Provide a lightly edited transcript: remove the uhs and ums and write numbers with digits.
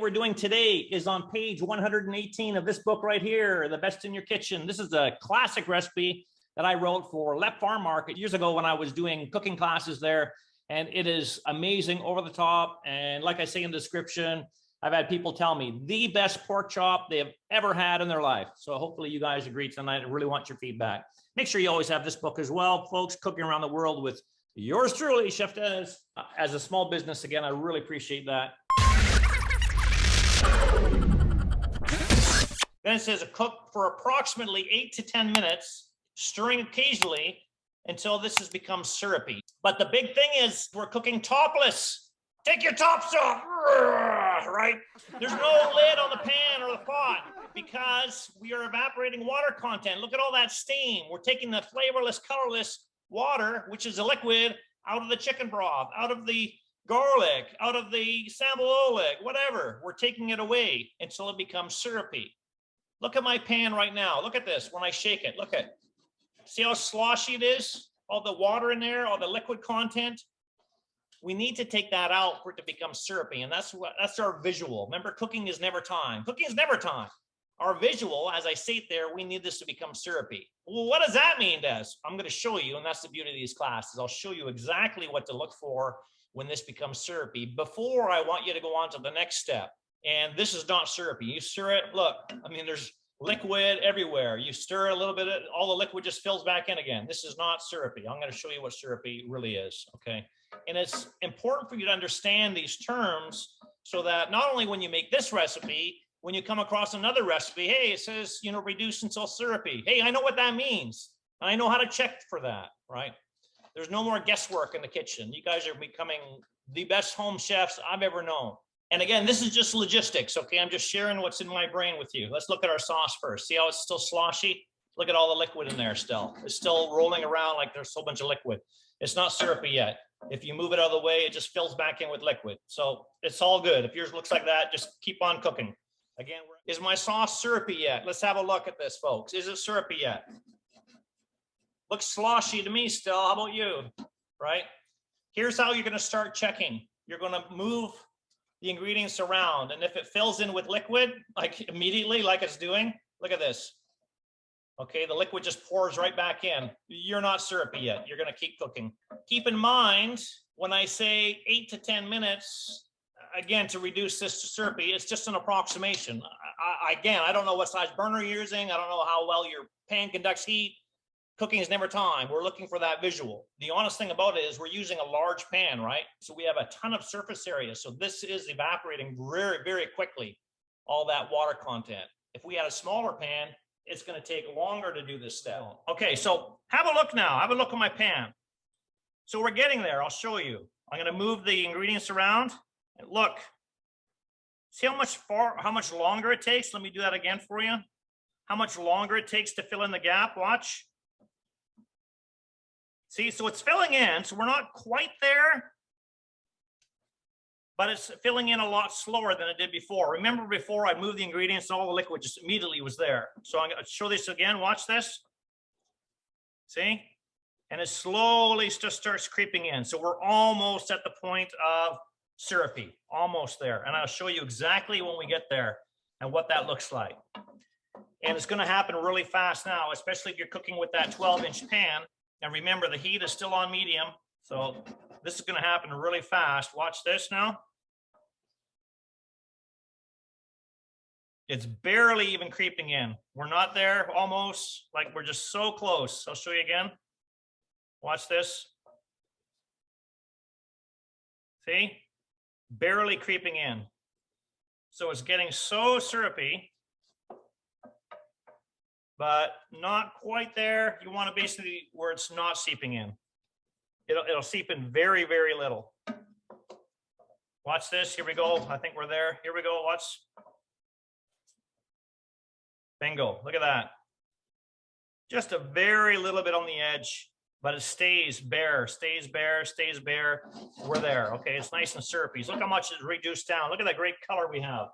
we're doing today is on page 118 of this book right here, The Best in Your Kitchen. This is a classic recipe that I wrote for Lep Farm Market years ago when I was doing cooking classes there. And it is amazing, over the top. And like I say in the description, I've had people tell me the best pork chop they have ever had in their life. So hopefully you guys agree tonight. I really want your feedback. Make sure you always have this book as well, folks. Cooking Around the World with yours truly, Chef Des. As a small business, again, I really appreciate that. Then it says cook for approximately 8 to 10 minutes, stirring occasionally until this has become syrupy. But the big thing is we're cooking topless. Take your tops off, right? There's no lid on the pan or the pot because we are evaporating water content. Look at all that steam. We're taking the flavorless, colorless water, which is a liquid, out of the chicken broth, out of the garlic, out of the sambalolic, whatever. We're taking it away until it becomes syrupy. Look at my pan right now. Look at this when I shake it. Look at, see how sloshy it is? All the water in there, all the liquid content. We need to take that out for it to become syrupy, and that's our visual. Remember, cooking is never time. Cooking is never time. Our visual, as I say there, we need this to become syrupy. Well, what does that mean, Des? I'm going to show you, and that's the beauty of these classes. I'll show you exactly what to look for when this becomes syrupy. Before, I want you to go on to the next step, and this is not syrupy. You stir it. Look, I mean, there's liquid everywhere. You stir a little bit, all the liquid just fills back in again. This is not syrupy. I'm going to show you what syrupy really is, okay? And it's important for you to understand these terms so that not only when you make this recipe, when you come across another recipe, hey, it says, you know, reduce until syrupy. Hey, I know what that means. And I know how to check for that, right? There's no more guesswork in the kitchen. You guys are becoming the best home chefs I've ever known. And again, this is just logistics, okay? I'm just sharing what's in my brain with you. Let's look at our sauce first. See how it's still sloshy? Look at all the liquid in there still. It's still rolling around like there's a whole bunch of liquid. It's not syrupy yet. If you move it out of the way, it just fills back in with liquid. So it's all good. If yours looks like that, just keep on cooking. Again, is my sauce syrupy yet? Let's have a look at this, folks. Is it syrupy yet? Looks sloshy to me still. How about you? Right? Here's how you're going to start checking. You're going to move the ingredients around, and if it fills in with liquid, like immediately, like it's doing, look at this. Okay, the liquid just pours right back in. You're not syrupy yet. You're going to keep cooking. Keep in mind, when I say 8 to 10 minutes, again, to reduce this to syrupy, it's just an approximation. Again, I don't know what size burner you're using. I don't know how well your pan conducts heat. Cooking is never time. We're looking for that visual. The honest thing about it is we're using a large pan, right? So we have a ton of surface area. So this is evaporating very, very quickly, all that water content. If we had a smaller pan, it's going to take longer to do this step. Okay, so have a look now. Have a look at my pan. So we're getting there. I'll show you. I'm going to move the ingredients around. And look, see how much longer it takes? Let me do that again for you. How much longer it takes to fill in the gap. Watch. See, so it's filling in. So we're not quite there, but it's filling in a lot slower than it did before. Remember before I moved the ingredients, all the liquid just immediately was there. So I'm going to show this again. Watch this. See? And it slowly just starts creeping in. So we're almost at the point of syrupy, almost there. And I'll show you exactly when we get there and what that looks like. And it's going to happen really fast now, especially if you're cooking with that 12-inch pan. And remember, the heat is still on medium. So this is going to happen really fast. Watch this now. It's barely even creeping in. We're not there almost, like we're just so close. I'll show you again. Watch this. See? Barely creeping in. So it's getting so syrupy, but not quite there. You want to basically where it's not seeping in. It'll seep in very, very little. Watch this. Here we go. I think we're there. Here we go. Watch. Bingo. Look at that. Just a very little bit on the edge, but it stays bare, stays bare, stays bare. We're there. Okay. It's nice and syrupy. So look how much it's reduced down. Look at that great color we have.